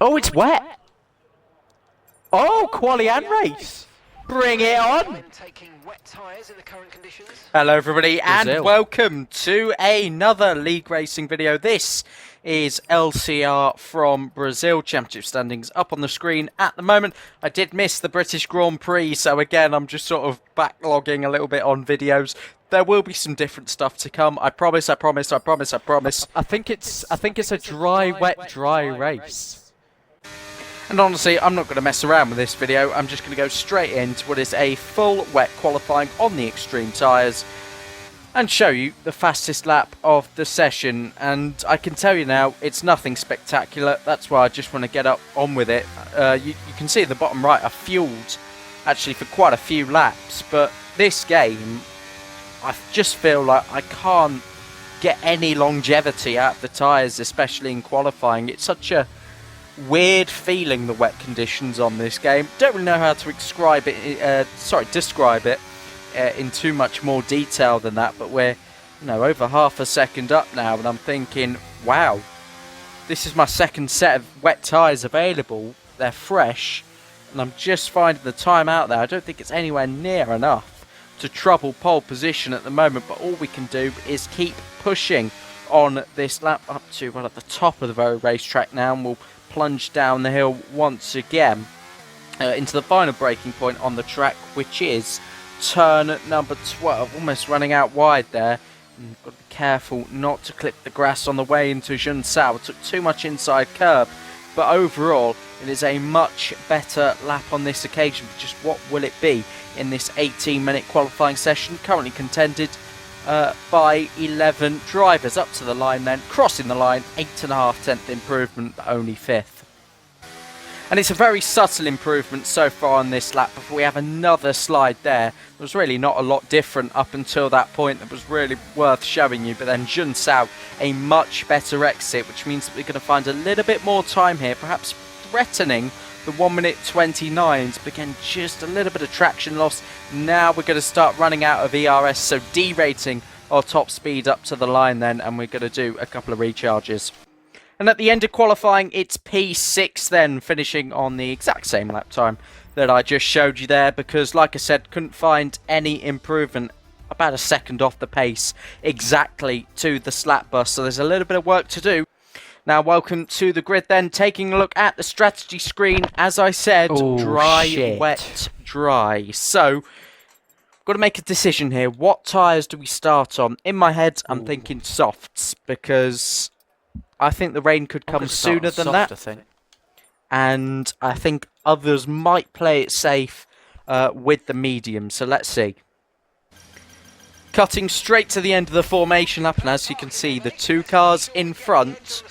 Oh, it's wet. Oh, quali and race. Bring it on. Hello everybody and welcome to another league racing video. This is LCR from Brazil. Championship standings up on the screen at the moment. I did miss the British Grand Prix, so again I'm just sort of backlogging a little bit on videos. There will be some different stuff to come. I promise, I promise, I promise, I promise. I think it's a dry, wet, dry race. And honestly, I'm not going to mess around with this video. I'm just going to go straight into what is a full wet qualifying on the extreme tyres and show you the fastest lap of the session. And I can tell you now, it's nothing spectacular. That's why I just want to get on with it. You can see at the bottom right, I fueled actually for quite a few laps. But this game, I just feel like I can't get any longevity out of the tyres, especially in qualifying. It's such a weird feeling, the wet conditions on this game. Don't really know how to describe it in too much more detail than that, but we're over half a second up now, and I'm thinking, wow, this is my second set of wet tyres available. They're fresh, and I'm just finding the time out there. I don't think it's anywhere near enough to trouble pole position at the moment, but all we can do is keep pushing on this lap up to at the top of the very racetrack now, and we'll plunge down the hill once again into the final braking point on the track, which is turn number 12. Almost running out wide there. And got to be careful not to clip the grass on the way into Junsao. Took too much inside curb, but overall it is a much better lap on this occasion. But just what will it be in this 18-minute qualifying session? Currently contended by 11 drivers. Up to the line then, crossing the line, 8.5 tenth improvement, but only 5th. And it's a very subtle improvement so far on this lap before we have another slide there. There was really not a lot different up until that point that was really worth showing you, but then Junsao, a much better exit, which means that we're going to find a little bit more time here, perhaps threatening the 1 minute 29s, but again just a little bit of traction loss. Now we're going to start running out of ERS, so derating our top speed up to the line then, and we're going to do a couple of recharges. And at the end of qualifying, it's P6 then, finishing on the exact same lap time that I just showed you there, because like I said, couldn't find any improvement, about a second off the pace exactly to the slap bus, so there's a little bit of work to do. Now, welcome to the grid then, taking a look at the strategy screen. As I said, dry, wet, dry. So, got to make a decision here. What tyres do we start on? In my head, I'm thinking softs, because I think the rain could come sooner than that. I think. And I think others might play it safe with the medium, so let's see. Cutting straight to the end of the formation lap, and as you can see, the two cars in front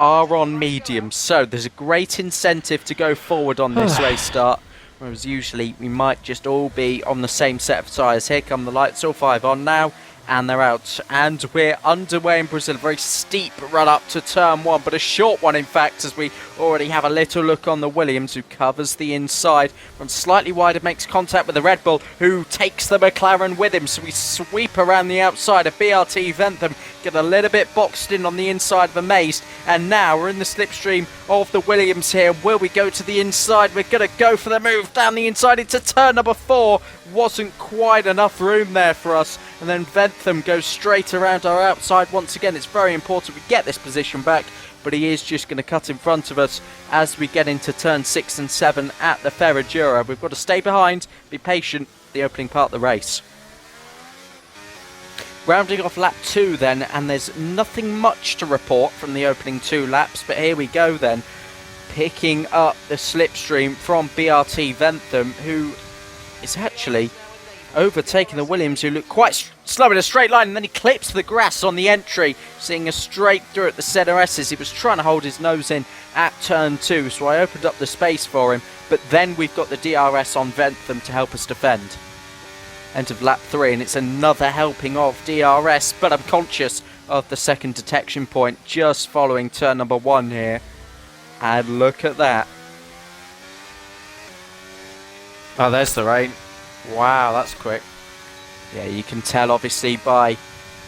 are on medium, so there's a great incentive to go forward on this race start, whereas usually we might just all be on the same set of tyres. Here come the lights, all 5 on now, and they're out, and we're underway in Brazil. A very steep run up to turn 1, but a short one in fact, as we already have a little look on the Williams, who covers the inside from slightly wider, makes contact with the Red Bull, who takes the McLaren with him, so we sweep around the outside of BRT Ventham, get a little bit boxed in on the inside of Amazed, and now we're in the slipstream of the Williams here. Will we go to the inside? We're going to go for the move down the inside into turn number 4. Wasn't quite enough room there for us, and then Ventham goes straight around our outside once again. It's very important we get this position back, but he is just going to cut in front of us as we get into turn 6 and 7 at the Ferradura. We've got to stay behind, be patient, the opening part of the race. Rounding off lap 2 then, and there's nothing much to report from the opening 2 laps, but here we go then, picking up the slipstream from BRT Ventham, who is actually overtaking the Williams, who look quite slow in a straight line, and then he clips the grass on the entry, seeing a straight through at the center S's. He was trying to hold his nose in at turn 2, so I opened up the space for him, but then we've got the DRS on Ventham to help us defend. End of lap 3, and it's another helping of DRS, but I'm conscious of the second detection point just following turn number 1 here, and look at that. Oh, there's the rain. Wow, that's quick. Yeah, you can tell obviously by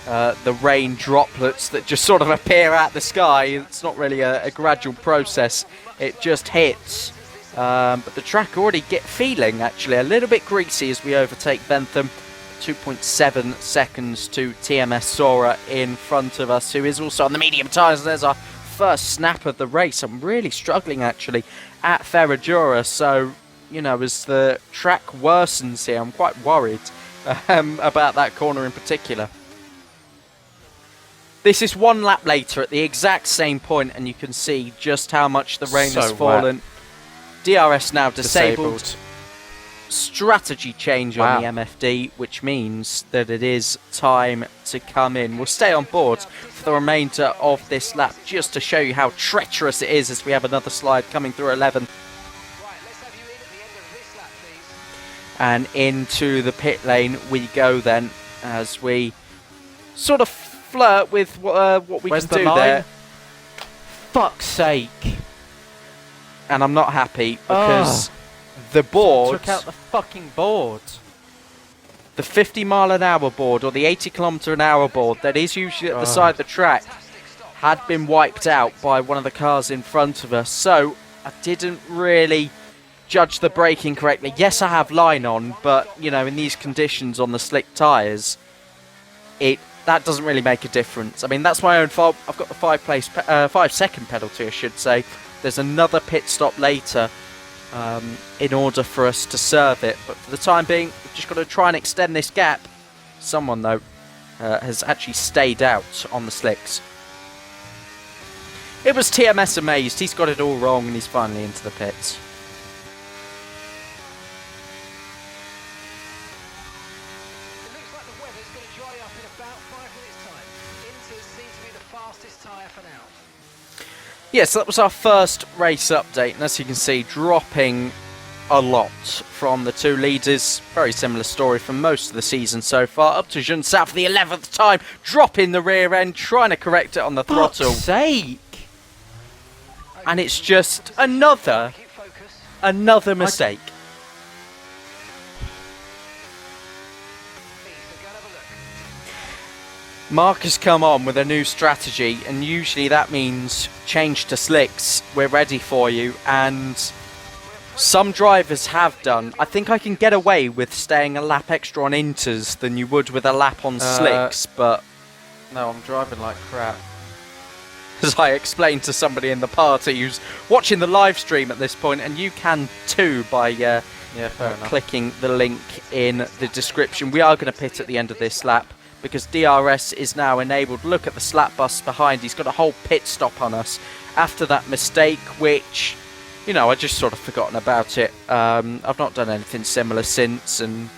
the rain droplets that just sort of appear out the sky. It's not really a gradual process, it just hits. But the track already feeling actually a little bit greasy as we overtake Bentham. 2.7 seconds to TMS Sora in front of us, who is also on the medium tyres. There's our first snap of the race. I'm really struggling actually at Ferradura, so you know, as the track worsens here, I'm quite worried about that corner in particular. This is one lap later at the exact same point, and you can see just how much the rain has fallen. DRS now disabled. Strategy change on the MFD, which means that it is time to come in. We'll stay on board for the remainder of this lap just to show you how treacherous it is as we have another slide coming through 11. And into the pit lane we go then, as we sort of flirt with what we can do there. Fuck's sake. And I'm not happy because the board took out the fucking board. The 50-mile-an-hour board, or the 80-kilometre-an-hour board that is usually at the side of the track, had been wiped out by one of the cars in front of us. So I didn't really judge the braking correctly. Yes, I have line on, but you know, in these conditions on the slick tyres, that doesn't really make a difference. I mean, that's my own fault. I've got the 5-second penalty, I should say. There's another pit stop later in order for us to serve it, but for the time being, we've just got to try and extend this gap. Someone, though, has actually stayed out on the slicks. It was TMS amazed. He's got it all wrong, and he's finally into the pits. Yes, so that was our first race update, and as you can see, dropping a lot from the two leaders. Very similar story from most of the season so far. Up to Jun Sao for the 11th time, dropping the rear end, trying to correct it on the throttle. Fuck's sake! And it's just another mistake. Mark has come on with a new strategy, and usually that means change to slicks. We're ready for you, and some drivers have done. I think I can get away with staying a lap extra on inters than you would with a lap on slicks, but no, I'm driving like crap. As I explained to somebody in the party who's watching the live stream at this point, and you can too by clicking the link in the description. We are going to pit at the end of this lap, because DRS is now enabled. Look at the slap bus behind. He's got a whole pit stop on us after that mistake, which, you know, I just sort of forgotten about it. I've not done anything similar since, and,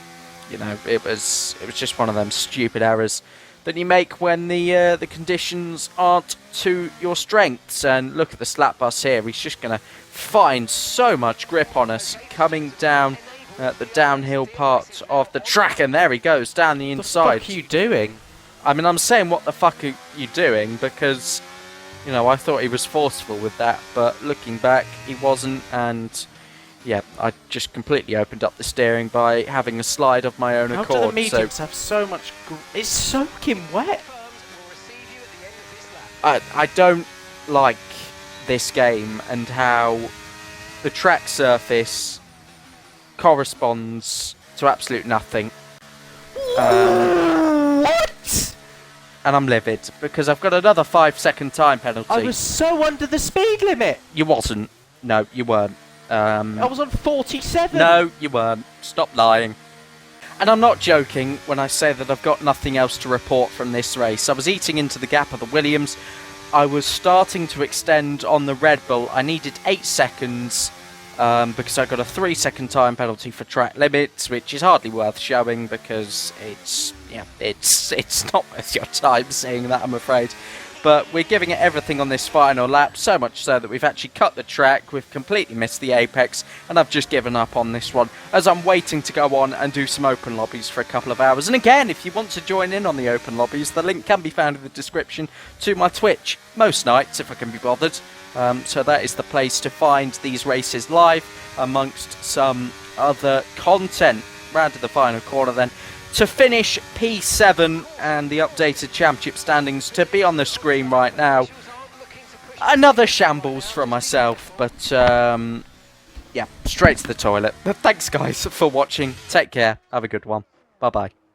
you know, it was just one of them stupid errors that you make when the conditions aren't to your strengths. And look at the slap bus here. He's just going to find so much grip on us coming down the downhill part of the track, and there he goes down the inside. What the fuck are you doing? I mean, I'm saying what the fuck are you doing, because, you know, I thought he was forceful with that, but looking back, he wasn't. And yeah, I just completely opened up the steering by having a slide of my own accord. How do the mediums have so much? It's soaking wet. I don't like this game and how the track surface corresponds to absolute nothing. What? And I'm livid because I've got another 5-second time penalty. I was so under the speed limit. You wasn't. No, you weren't. I was on 47. No, you weren't. Stop lying. And I'm not joking when I say that I've got nothing else to report from this race. I was eating into the gap of the Williams. I was starting to extend on the Red Bull. I needed 8 seconds. Because I got a 3-second time penalty for track limits, which is hardly worth showing because it's not worth your time seeing that, I'm afraid. But we're giving it everything on this final lap, so much so that we've actually cut the track, we've completely missed the apex, and I've just given up on this one as I'm waiting to go on and do some open lobbies for a couple of hours. And again, if you want to join in on the open lobbies, the link can be found in the description to my Twitch, most nights if I can be bothered. So that is the place to find these races live, amongst some other content. Round to the final corner then. to finish P7 and the updated championship standings to be on the screen right now. Another shambles from myself, but yeah, straight to the toilet. But thanks guys for watching. Take care. Have a good one. Bye bye.